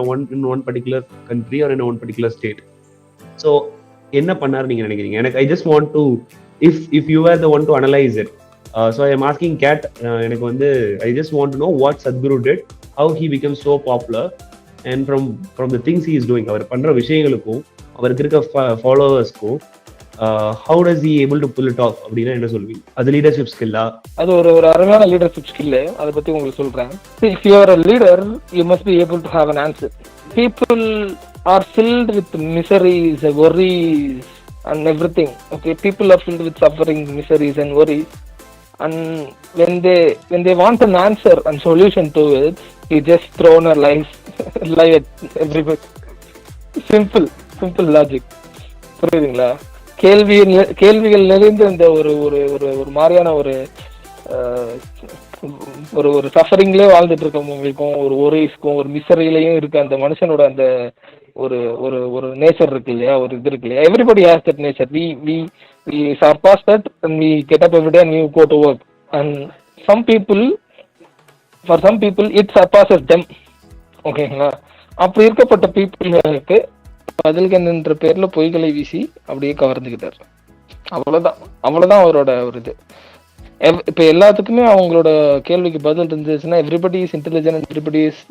S2: one particular country or in one particular state. So என்ன பண்ணாரு நீங்க நினைக்கிறீங்க? எனக்கு I just want to, if you were the one to analyze it, so I am asking Kat, எனக்கு வந்து I just want to know what Sadhguru did, how he became so popular and from the things he is doing. அவர் பண்ற விஷயங்களுக்கும் அவருக்கு இருக்க ஃபாலோவர்ஸ்க்கும் how does he able to pull it off அப்படின்னா என்ன சொல்வீங்க? அது லீடர்ஷிப் ஸ்கில்லா?
S1: அது ஒரு ஒரு அருமையான லீடர்ஷிப் ஸ்கில். அதை பத்தி உங்களுக்கு சொல்றேன். If you are a leader you must be able to have an answer. People are filled with miseries, worries and everything. Okay, people are filled with suffering, miseries and worries, and when they want an answer and solution to it, you just throw a lie at everybody. simple logic. புரியுதுங்களா? கேள்விகள் நிறைந்த இந்த ஒரு ஒரு ஒரு ஒரு மாதிரியான ஒரு ஒரு ஒரு சஃபரிங்லேயே வாழ்ந்துட்டு இருக்கவங்களுக்கும், ஒரு ஒரேஸ்க்கும், ஒரு மிசரிலையும் இருக்க அந்த மனுஷனோட அந்த ஒரு ஒரு ஒரு நேச்சர் இருக்கு இல்லையா, ஒரு இது இருக்கு இல்லையா. Everybody has that nature. we surpass that and we get up every day and we go to work, and for some people it surpasses them. ஓகேங்களா? அப்படி இருக்கப்பட்ட பீப்புளுக்கு பதில்கண்ணுன்ற பேர்ல பொய்களை வீசி அப்படியே கவர்ந்துக்கிட்டார். அவ்வளவுதான் அவரோட ஒரு இது. இப்ப எல்லாத்துக்குமே அவங்களோட கேள்விக்கு பதில் இருந்துச்சுன்னா everybody is intelligent, everybody has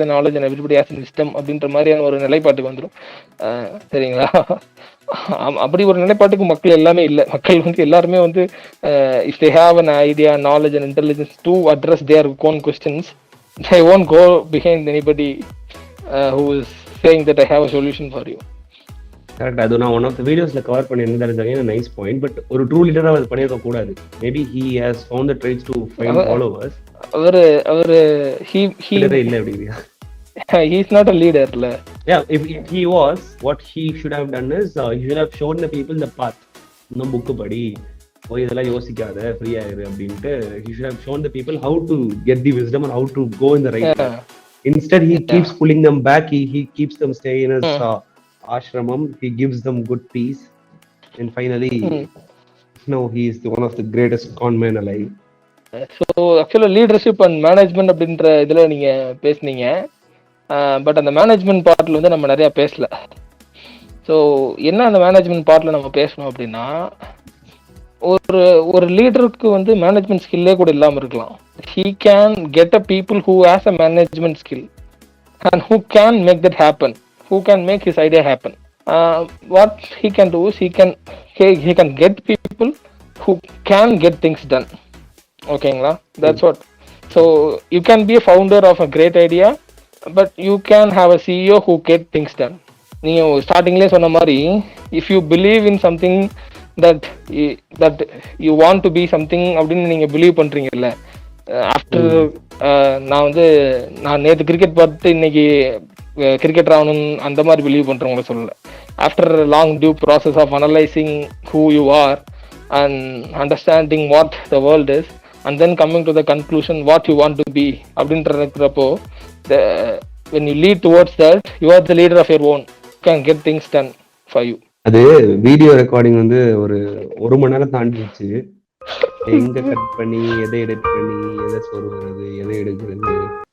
S1: a knowledge and everybody has a wisdom அப்படின்ற மாதிரியான ஒரு நிலைப்பாட்டுக்கு வந்துடும். சரிங்களா? அப்படி ஒரு நிலைப்பாட்டுக்கு மக்கள் எல்லாமே இல்லை. மக்கள் வந்து எல்லாருமே வந்து if they have an idea, knowledge and intelligence to address their own questions, they won't go behind anybody who is saying that I have a solution for you.
S2: Correct. அது நான் ஒன் ஆஃப் த வீடியோஸ்ல cover பண்ணி என்ன nice point. But ஒரு true லீடரா அது பண்ணிருக்க கூடாது. Maybe he has found the traits to find followers. அவரு he இல்ல அப்படிங்கறியா?
S1: He is not a leader இல்ல.
S2: Yeah, if he was, what he should have done is he should have shown the people the path. இந்த book படி போய் இதெல்லாம் யோசிக்காத, ஃப்ரீயா இரு அப்படின்ட்டு he should have shown the people how to get the wisdom and how to go in the right way. Instead he keeps pulling them back. He keeps them stay in his ashramam. He gives them good peace, and finally now he is one of the greatest con men alive.
S1: So actually leadership and management அப்படின்ற இதுல நீங்க பேசுனீங்க. But அந்த management பார்ட்ல வந்து நம்ம நிறைய பேசல. ஸோ என்ன அந்த மேனேஜ்மெண்ட் பார்ட்ல நம்ம பேசணும் அப்படின்னா, ஒரு லீடருக்கு வந்து மேனேஜ்மெண்ட் ஸ்கில்லே கூட இல்லாமல் இருக்கலாம். he can get a people who has a management skill and who can make that happen, who can make his idea happen. What he can do is he can get people who can get things done. ஓகேங்களா? That's what. So you can be a founder of a great idea, but you can have a CEO who get things done. நீங்க ஸ்டார்டிங்லேயே சொன்ன மாதிரி, if you believe in something that you want to be something அப்படின்னு நீங்க believe பண்றீங்கல்ல. After நான் நேற்று cricket பார்த்து இன்னைக்கு கிரிக்கெட்டர் ஆகணும் அந்த மாதிரி பிலீவ் பண்றவங்கள சொல்லல. After long due process of analysing who you are and understanding what the world is and then coming to the conclusion what you want to be அப்படின்றப்போ, when you lead towards that, you are the leader of your own. You can get things done for you.
S2: அது video recording வந்து ஒரு மணி நேரம் தாண்டிடுச்சு. எங்க cut பண்ணி எதை edit பண்ணி எதை சொல்றது எதை எடுக்கிறது,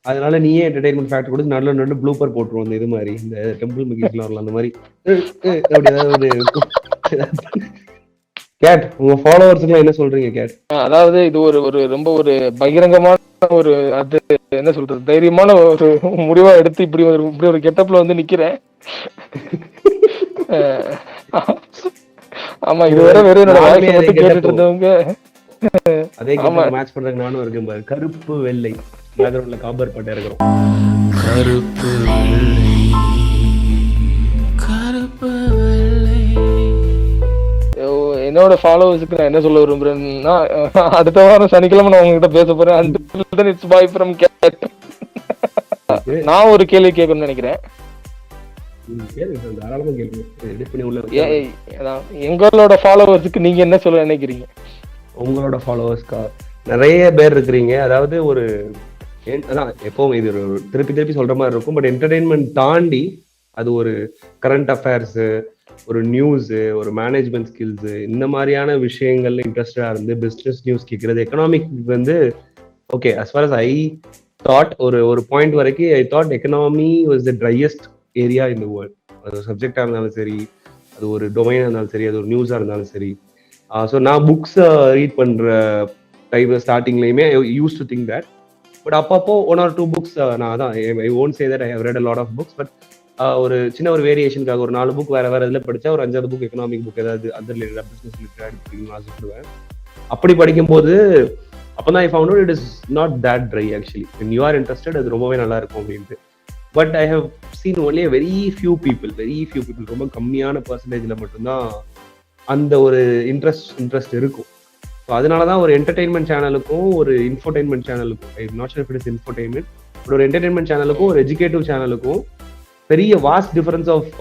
S2: அதனால நீயே என்டர்டைன்மெண்ட் ஃபேக்டர் கொடுத்து நடுவில் ப்ளூப்பர் போட்டுருவோம். இது மாதிரி இந்த டெம்பிள் மிகிஸ்லாம் வரலாம், அந்த மாதிரி அப்படி ஏதாவது கேட் உங்க ஃபாலோவர்ஸ்க்குலாம் என்ன சொல்றீங்க கேட்?
S1: அதாவது இது ஒரு ரொம்ப ஒரு பகிரங்கமான ஒரு அது என்ன சொல்றது தைரியமான ஒரு முடிவா எடுத்து இப்படி ஒரு கெட்டப்ல வந்து நிக்கிறேன். ஆமா, இதுவரை வெறும் என்னோட வாய்ஸ் மட்டும் கேட்டுட்டு இருந்தவங்க
S2: அதே மேட்ச் பண்றதுக்கு நானும் இருக்கேன் பாரு. கருப்பு வெள்ளை பேக்ரவுண்ட்ல காப்பர் பட்டை இருக்கிறோம். கருப்பு வெள்ளை கருப்பு வெள்ளை.
S1: என்னோட ஃபாலோவர்ஸுக்கு நான் என்ன சொல்ல விரும்புறேன்னா, அடுத்த வாரம் சனிக்கிழமை நான் உங்ககிட்ட பேச போறேன். until then it's bye from cat. நான் ஒரு கேள்வி கேட்கணும்னு நினைக்கிறேன். எங்களோட ஃபாலோவர்ஸுக்கு நீங்க என்ன சொல்ல நினைக்கிறீங்க?
S2: உங்களோட ஃபாலோவர்ஸ்க்கா நிறைய பேர் இருக்கிறீங்க. அதாவது ஒரு அதான் எப்பவும் இது ஒரு திருப்பி சொல்ற மாதிரி இருக்கும். பட் என்டர்டெயின்மெண்ட் தாண்டி அது ஒரு கரண்ட் அஃபேர்ஸ், ஒரு நியூஸ், ஒரு மேனேஜ்மெண்ட் ஸ்கில்ஸ், இந்த மாதிரியான விஷயங்கள்ல இன்ட்ரெஸ்டடா இருந்து பிசினஸ் நியூஸ் கேட்கறது, எக்கனாமிக் வந்து okay as far as I thought ஒரு பாயிண்ட் வரைக்கும் I thought economy was the driest area in the world. அது ஒரு சப்ஜெக்டா இருந்தாலும் சரி, அது ஒரு டொமைனா இருந்தாலும் சரி, அது ஒரு நியூஸா இருந்தாலும் சரி. ஸோ நான் புக்ஸ் ரீட் பண்ற டைம் ஸ்டார்டிங்லயுமே use to think that. But அப்பப்போ 1 or 2 books நான் அதான் I won't say that I have read a lot of books, but ஒரு சின்ன ஒரு வேரியேஷனுக்காக ஒரு 4 புக் வேற வேற இதில் படித்தா ஒரு 5வது புக் எக்கனாமிக் புக் ஏதாவது அந்த ரிலேட்டடாக பிஸ்னஸ் ரிலேட்டடாக படிக்கணும்னு ஆசைப்படுவேன். அப்படி படிக்கும்போது அப்போதான் I found out it is not that dry actually. when you are interested அது ரொம்பவே நல்லா இருக்கும் அப்படின்ட்டு. But I have seen only very few people ரொம்ப கம்மியான பர்சன்டேஜில் மட்டும்தான் அந்த ஒரு இன்ட்ரெஸ்ட் இருக்கும். ஸோ அதனால தான் ஒரு என்டர்டெயின்மெண்ட் சேனலுக்கும் ஒரு இன்ஃபோடெயின்மெண்ட் சேனலுக்கும், I not sure if it is infotainment, but ஒரு என்டர்டெயின்மெண்ட் சேனலுக்கும் ஒரு எஜுகேட்டிவ் சேனலுக்கும் பெரிய வாஸ்ட் டிஃபரன்ஸ் ஆஃப்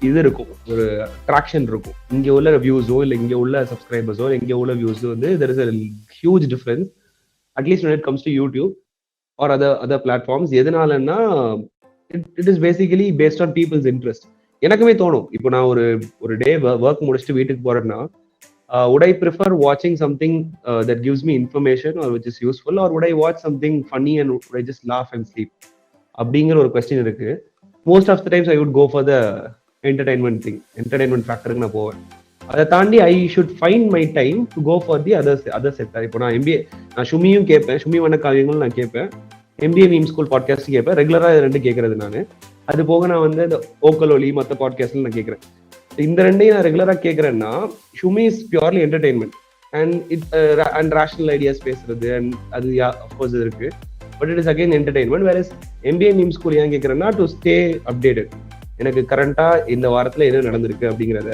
S2: இது இருக்கும், ஒரு ட்ராக்ஷன் இருக்கும். இங்கே உள்ள வியூஸோ இல்லை இங்கே உள்ள சப்ஸ்கிரைபர்ஸோ இங்கே உள்ள வியூஸோ வந்து there is a huge difference at least when it comes to YouTube or other platforms. எதனாலன்னா it is basically based on people's interest. எனக்குமே தோணும், இப்போ நான் ஒரு டே ஒர்க் முடிச்சுட்டு வீட்டுக்கு போறேன்னா would I prefer watching something that gives me information or which is useful, or would I watch something funny and would I just laugh and sleep? அப்படிங்கிற ஒரு கொஸ்டின் இருக்கு. Most of the times I would go for the entertainment ஃபேக்டருக்கு நான் போவேன். அதை தாண்டி I should find my time to go for the other sector. இப்போ நான் MBA, நான் ஷுமியும் கேட்பேன், ஷுமி வண்ண காவியங்களும் நான் கேட்பேன், MBA Meme School பாட்காஸ்ட் கேட்பேன், ரெகுலராக 2 கேட்கறது நான். அது போக நான் வந்து இந்த ஓக்கலொலி மற்ற பாட்காஸ்ட்ல நான் கேட்குறேன். இந்த 2ஐயும் நான் ரெகுலராக கேட்குறேன்னா ஷுமி is purely entertainment and rational ideas பேசுறது அண்ட் அது அஃப்கோர்ஸ் இருக்கு. But it is again entertainment. வேற MBA Meme School ஏன் கேட்குறேன்னா டு ஸ்டே அப்டேட்டட். எனக்கு கரண்டா இந்த வாரத்தில் என்ன நடந்திருக்கு அப்படிங்கிறத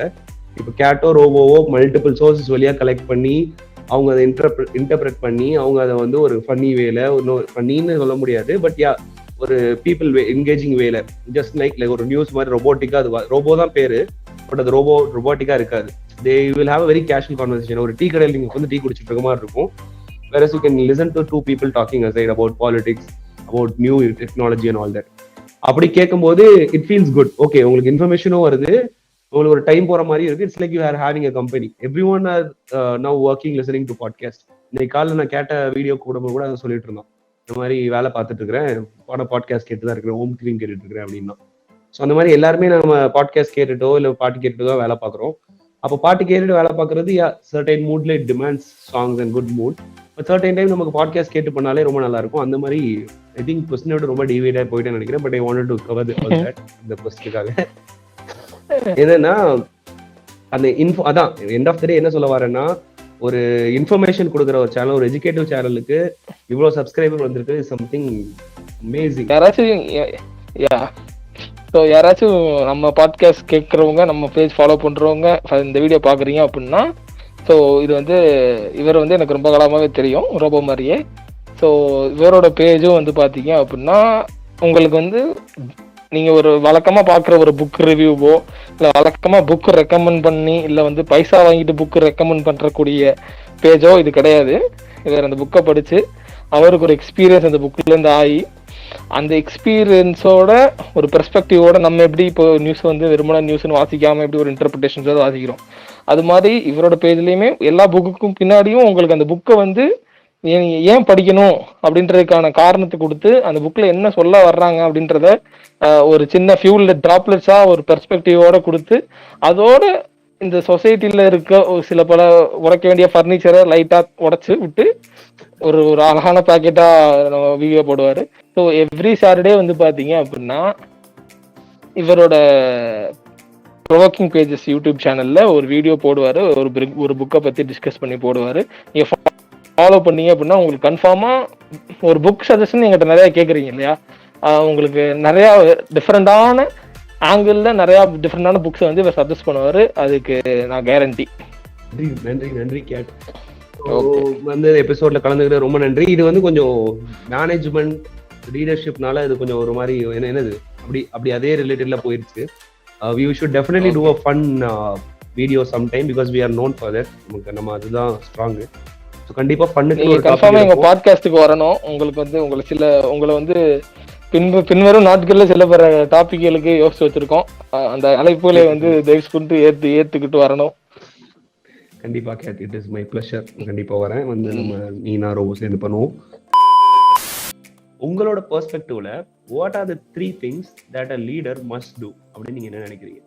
S2: இப்போ கேட்டோ ரோபோவோ மல்டிபிள் சோர்சஸ் வழியாக கலெக்ட் பண்ணி அவங்க அதை இன்டர்பிரட் பண்ணி அவங்க அதை வந்து ஒரு ஃபன்னி வேல, ஃபன்னின்னு சொல்ல முடியாது, பட் ஒரு பீப்புள் என்கேஜிங் வேல, ஜஸ்ட் லைக் ஒரு நியூஸ் மாதிரி ரொபோட்டிக்கா, அது ரோபோ தான் பேரு, பட் அது ரொபோட்டிக்கா இருக்காது. They will have a very casual conversation. ஒரு டீ கடையில் நீங்க வந்து டீ குடிச்சிட்டு இருக்க மாதிரி இருக்கும். whereas you can listen to 2 people talking aside about politics, about new technology and all that. அப்படி கேட்கும்போது இட் ஃபீல்ஸ் குட். ஓகே, உங்களுக்கு இன்ஃபர்மேஷனும் வருது, உங்களுக்கு ஒரு டைம் போற மாதிரி இருக்கு. It's like you are having a company. Every one are now working listening to podcast. இன்னைக்கு காலையில் நான் கேட்ட வீடியோ கூட அதை சொல்லிட்டு இருந்தோம், இந்த மாதிரி வேலை பார்த்துட்டு இருக்கிறேன், பாட்காஸ்ட் கேட்டு தான் இருக்கிறேன், ஹோம் கிளீன் கேட்டுட்டு இருக்கிறேன் அப்படின்னா. ஸோ அந்த மாதிரி எல்லாருமே நம்ம பாட்காஸ்ட் கேட்டுட்டோ இல்லை பாட்டு கேட்டுட்டோ தான் வேலை பார்க்குறோம். அப்போ பாட்டு கேட்டுட்டு வேலை பார்க்கறது சர்டைன் மூட்ல it demands songs and good mood. But certain time நமக்கு பாட்காஸ்ட் கேட்டு பண்ணாலே ரொம்ப நல்லா இருக்கும். அந்த மாதிரி ஐ திங்க் கொஸ்டினோட ரொம்ப டிவைடாக போயிட்டேன்னு நினைக்கிறேன். But I wanted to cover இந்த கொஸ்டினுக்காக என்னன்னா அந்த அதான் எண்ட் ஆஃப் த டே என்ன சொல்ல வரேன்னா, ஒரு இன்ஃபர்மேஷன் கொடுக்குற ஒரு சேனல், ஒரு எஜுகேட்டிவ் சேனலுக்கு இவ்வளவு சப்ஸ்கிரைபர் வந்திருக்கு, சம்திங் அமேசிங்.
S1: யாராச்சும் நம்ம பாட்காஸ்ட் கேட்குறவங்க, நம்ம பேஜ் ஃபாலோ பண்றவங்க இந்த வீடியோ பாக்குறீங்க அப்படின்னா, ஸோ இது வந்து இவர் வந்து எனக்கு ரொம்ப காலமாகவே தெரியும், ரோபோ மாதிரியே. ஸோ இவரோட பேஜும் வந்து பார்த்தீங்க அப்படின்னா உங்களுக்கு வந்து நீங்கள் ஒரு வழக்கமாக பார்க்குற ஒரு புக் ரிவ்யூவோ இல்லை வழக்கமாக புக்கு ரெக்கமெண்ட் பண்ணி இல்லை வந்து பைசா வாங்கிட்டு புக்கு ரெக்கமெண்ட் பண்ணுறக்கூடிய பேஜோ இது கிடையாது. இவர் அந்த புக்கை படித்து அவருக்கு ஒரு எக்ஸ்பீரியன்ஸ் அந்த புக்லேருந்து ஆகி அந்த எக்ஸ்பீரியன்ஸோட ஒரு பெர்ஸ்பெக்டிவோட நம்ம எப்படி இப்போ நியூஸ் வந்து வெறுமனா நியூஸ்னு வாசிக்காமல் எப்படி ஒரு இன்டர்பிரிட்டேஷன்ஸோட வாசிக்கிறோம், அது மாதிரி இவரோட பேஜ்லேயுமே எல்லா புக்குக்கும் பின்னாடியும் உங்களுக்கு அந்த புக்கை வந்து ஏன் படிக்கணும் அப்படின்றதுக்கான காரணத்தை கொடுத்து அந்த புக்கில் என்ன சொல்ல வர்றாங்க அப்படின்றத ஒரு சின்ன ஃபியூல் ட்ராப்லெட்ஸாக ஒரு பெர்ஸ்பெக்டிவோட கொடுத்து அதோட இந்த சொசைட்டியில் இருக்க ஒரு சில பல உடைக்க வேண்டிய ஃபர்னிச்சரை லைட்டாக உடைச்சு விட்டு ஒரு அழகான பேக்கெட்டாக வீடியோ போடுவார். ஸோ எவ்ரி சாட்டர்டே வந்து பார்த்தீங்க அப்படின்னா இவரோட ப்ரோவோக்கிங் பேஜஸ் யூடியூப் சேனலில் ஒரு வீடியோ போடுவார், ஒரு புக்கை பற்றி டிஸ்கஸ் பண்ணி போடுவார். நீங்கள் ஃபாலோ பண்ணீங்க அப்படின்னா உங்களுக்கு கன்ஃபார்மாக ஒரு புக் சஜஷன் எங்கிட்ட நிறையா கேட்குறீங்க இல்லையா, உங்களுக்கு நிறையா டிஃப்ரெண்டான ஆங்கிளில் நிறையா டிஃப்ரெண்டான புக்ஸை வந்து இவர் சஜஸ்ட் பண்ணுவார். அதுக்கு நான் கேரண்டி.
S2: நன்றி கேட். வந்து எபிசோட்ல கலந்துக்கிட்டு ரொம்ப நன்றி. இது வந்து கொஞ்சம் மேனேஜ்மெண்ட் லீடர்ஷிப்னால இது கொஞ்சம் ஒரு மாதிரி என்னது அப்படி அதே ரிலேட்டட்ல போயிருச்சு. We should definitely do a fun video sometime because we are known for that. நம்ம அதுதான் ஸ்ட்ராங். ஸோ கண்டிப்பா ஃபன்னுக்கு ஒரு
S1: கன்ஃபார்மா எங்க பாட்காஸ்ட்டுக்கு வரணும். உங்களுக்கு வந்து உங்களை வந்து பின்வரும் நாட்கள்ல சில பல டாபிக்களுக்கு யோசிச்சு வச்சிருக்கோம். அந்த அழைப்புகளை வந்து தயவு கொண்டு ஏத்துக்கிட்டு வரணும்.
S2: கண்டிப்பா கேட், இட் இஸ் மை பிளஷர். கண்டிப்பா வரேன். வந்து நம்ம நீனா ரோபோ சேர்ந்து பண்ணுவோம். உங்களோட பெர்ஸ்பெக்டிவ்ல what are the 3 things that a leader must do அப்படின்னு நீங்க என்ன நினைக்கிறீங்க?